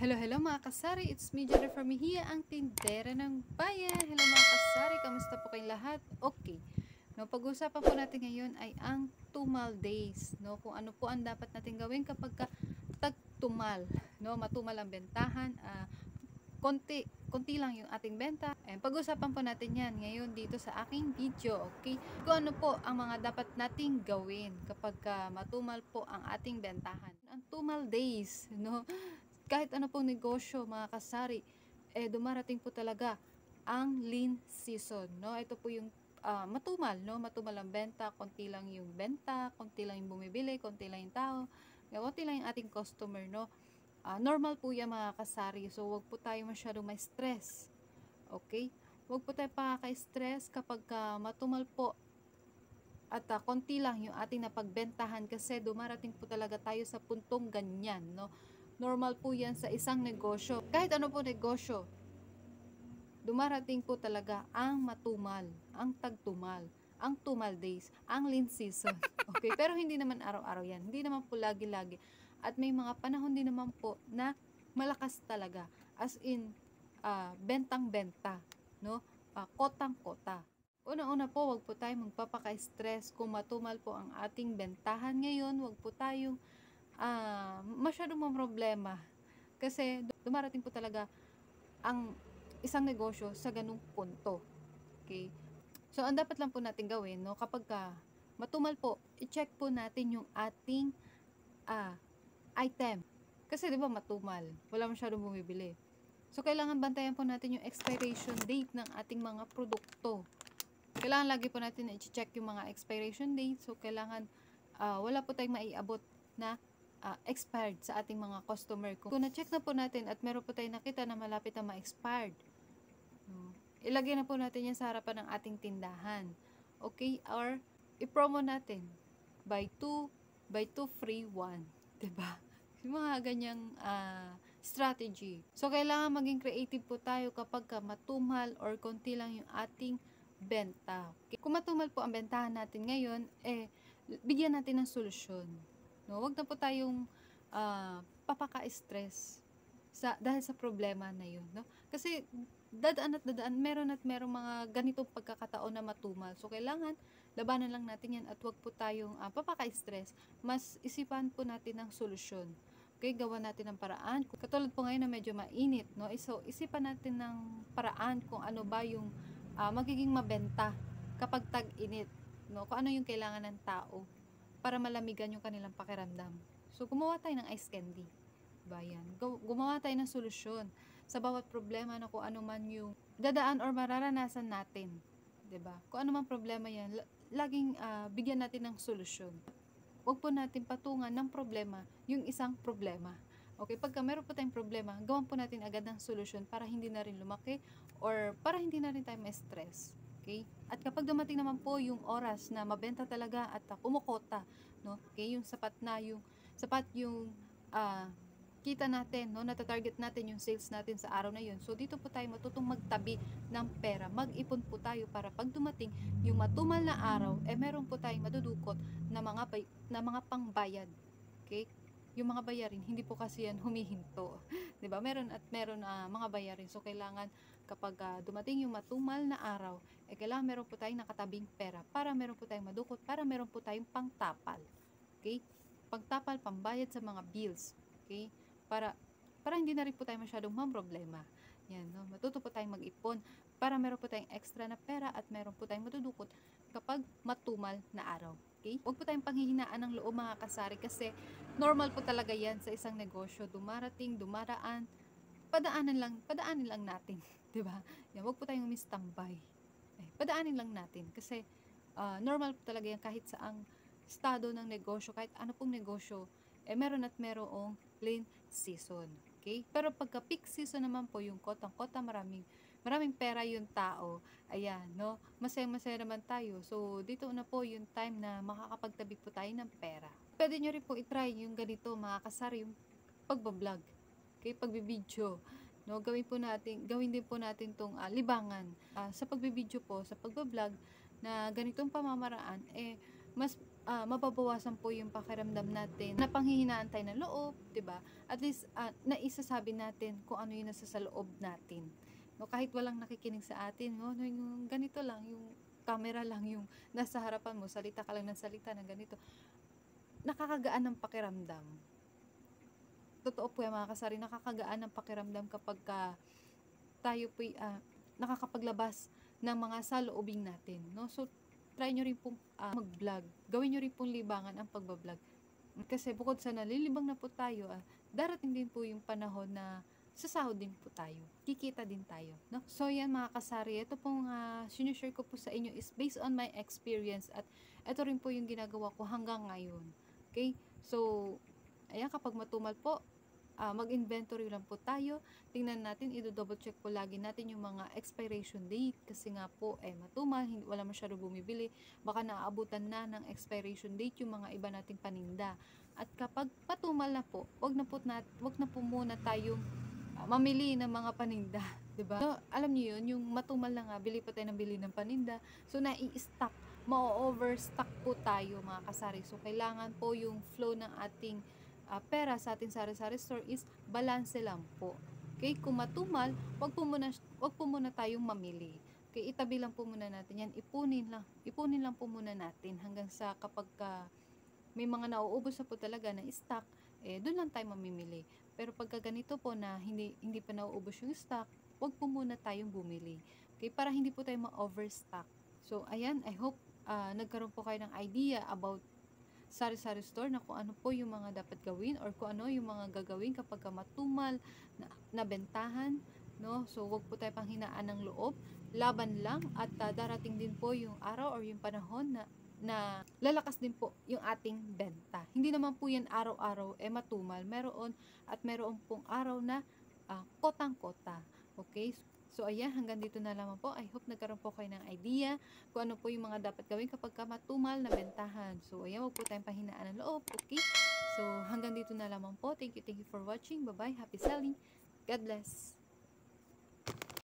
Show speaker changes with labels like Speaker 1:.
Speaker 1: Hello, hello mga kasari! It's me, Jennifer Mejia, ang tindera ng bayan. Hello mga kasari! Kamusta po kayong lahat? Okay. No, pag-usapan po natin ngayon ay ang tumal days. No, kung ano po ang dapat natin gawin kapag tag-tumal. No, matumal ang bentahan. Konti lang yung ating benta. Pag-usapan po natin yan ngayon dito sa aking video. Okay? Kung ano po ang mga dapat nating gawin kapag matumal po ang ating bentahan. Ang tumal days. No, kahit ano pong negosyo mga kasari, dumarating po talaga ang lean season, no? Ito po yung matumal, no? Matumal ang benta, konti lang yung benta, konti lang yung bumibili, konti lang yung tao, konti lang yung ating customer, no? Normal po yan mga kasari, so wag po tayo masyadong may stress, okay? Wag po tayo pakaka-stress kapag matumal po at konti lang yung ating napagbentahan kasi dumarating po talaga tayo sa puntong ganyan, no? Normal po yan sa isang negosyo. Kahit ano po negosyo, dumarating po talaga ang matumal, ang tagtumal, ang tumal days, ang lean season. Okay? Pero hindi naman araw-araw yan. Hindi naman po lagi-lagi. At may mga panahon din naman po na malakas talaga. As in, bentang-benta. No? Kotang-kota. Una-una po, wag po tayong magpapaka-stress kung matumal po ang ating bentahan ngayon. Wag po tayong masyadong problema kasi dumarating po talaga ang isang negosyo sa ganung punto. Okay? So, ang dapat lang po natin gawin, no, kapag matumal po, i-check po natin yung ating item. Kasi 'di ba matumal, wala masyadong bumibili. So, kailangan bantayan po natin yung expiration date ng ating mga produkto. Kailangan lagi po natin i-check yung mga expiration date. So, kailangan wala po tayong maiabot na expired sa ating mga customer. Kung na-check na po natin at meron po tayong nakita na malapit na ma-expired, ilagay na po natin yan sa harapan ng ating tindahan. Okay? Or, i-promo natin. Buy 2 free 1. Diba? Yung mga ganyang strategy. So, kailangan maging creative po tayo kapag matumal or konti lang yung ating benta. Okay? Kung matumal po ang bentahan natin ngayon, bigyan natin ng solusyon. No, wag na po tayong papaka-stress dahil sa problema na 'yun, no? Kasi dadaan meron mga ganitong pagkakataon na matumal. So kailangan labanan lang natin 'yan at wag po tayong papaka-stress. Mas isipan po natin ng solusyon. Okay, gawa natin ng paraan. Katulad po ngayon na medyo mainit, no? So isipan natin ng paraan kung ano ba yung magiging mabenta kapag tag-init, no? Kung ano yung kailangan ng tao para malamigan yung kanilang pakiramdam. So, gumawa tayo ng ice candy. Bayan. Gumawa tayo ng solusyon sa bawat problema na kung ano man yung dadaan or mararanasan natin. 'Di ba? Kung ano man problema yan, laging bigyan natin ng solusyon. Huwag po natin patungan ng problema yung isang problema. Okay, pagka meron po tayong problema, gawan po natin agad ng solusyon para hindi na rin lumaki or para hindi na rin tayo ma-stress. Okay? At kapag dumating naman po yung oras na mabenta talaga at kumukota, no? Okay, yung sapat yung kita natin, no? Nata-target natin yung sales natin sa araw na yun. So dito po tayo matutong magtabi ng pera. Mag-ipon po tayo para pag dumating yung matumal na araw, meron po tayong madudukot na mga pangbayad. Okay? Yung mga bayarin, hindi po kasi yan humihinto. 'Di ba? Meron mga bayarin. So kailangan kapag dumating yung matumal na araw, kailangan meron po tayong nakatabing pera para meron po tayong madukot, para meron po tayong pangtapal. Okay? Pangtapal, pambayad sa mga bills. Okay? Para hindi na rin po tayo masyadong problema. Yan, no? Matuto po tayong mag-ipon para meron po tayong extra na pera at meron po tayong madudukot kapag matumal na araw. Okay? Huwag po tayong panghihinaan ng loob mga kasari kasi normal po talaga yan sa isang negosyo. Dumaraan, padaanin lang natin. 'Di ba? Yan, huwag po tayong mistambay. Padaanin lang natin kasi normal po talaga yan kahit saang estado ng negosyo, kahit ano pong negosyo, meron at merong lean season. Okay? Pero pagka peak season naman po, yung kotang-kota, maraming pera yung tao, ayan, no? Masaya-masaya naman tayo. So, dito na po yung time na makakapagtabi po tayo ng pera. Pwede nyo rin po itry yung ganito, mga kasari, yung pagbablog. Okay? Pagbibideo. No? Gawin din po natin tong libangan. Sa pagbibideo po, sa pagbablog, na ganitong pamamaraan, mas mababawasan po yung pakiramdam natin na panghihinaan tayo ng loob, 'di ba? At least naisasabi natin kung ano yung nasa sa loob natin. No, kahit walang nakikinig sa atin, no, yung ganito lang, yung camera lang yung nasa harapan mo, salita ka lang ng salita ng ganito. Nakakagaan ng pakiramdam. Totoo po yan mga kasari, nakakagaan ng pakiramdam kapag tayo po nakakapaglabas ng mga saloobin natin, no? So try nyo rin pong mag-vlog. Gawin nyo rin pong libangan ang pagbablog. Kasi bukod sa nalilibang na po tayo, darating din po yung panahon na sasahod din po tayo. Kikita din tayo, no? So yan mga kasari, ito pong sinishare ko po sa inyo is based on my experience at ito rin po yung ginagawa ko hanggang ngayon. Okay? So, ayan, kapag matumal po, mag-inventory lang po tayo. Tingnan natin, i-double check po lagi natin yung mga expiration date kasi nga po matumal, wala masyado bumibili, baka naaabutan na ng expiration date yung mga iba nating paninda. At kapag patumal na po, wag na po muna tayong mamili ng mga paninda, 'di ba? So, alam niyo 'yun, yung matumal na nga, bili pa tayo ng bili ng paninda. So nai-stock, ma-overstock po tayo mga kasari. So kailangan po yung flow ng ating pera sa ating sari-sari store is balance lang po. Okay, kung matumal, wag po muna tayong mamili. Okay, itabi lang po muna natin yan, ipunin lang po muna natin hanggang sa kapag may mga nauubos na po talaga na stock, doon lang tayo mamimili. Pero pagka ganito po na hindi pa nauubos yung stock, wag po muna tayong bumili. Okay, para hindi po tayo ma-overstock. So ayan, I hope nagkaroon po kayo ng idea about sari-sari store na kung ano po yung mga dapat gawin or kung ano yung mga gagawin kapag matumal na bentahan, no? So wag po tayo panghinaan ng loob, laban lang at darating din po yung araw or yung panahon na lalakas din po yung ating benta. Hindi naman po yan araw-araw matumal. Meron pong araw na kotang-kota. Okay? So ayan, hanggang dito na lamang po. I hope nagkaroon po kayo ng idea kung ano po yung mga dapat gawin kapag matumal na bentahan. So ayan, wag po tayong pahinaan ng loob. Okay? So hanggang dito na lamang po. Thank you for watching. Bye-bye. Happy selling. God bless.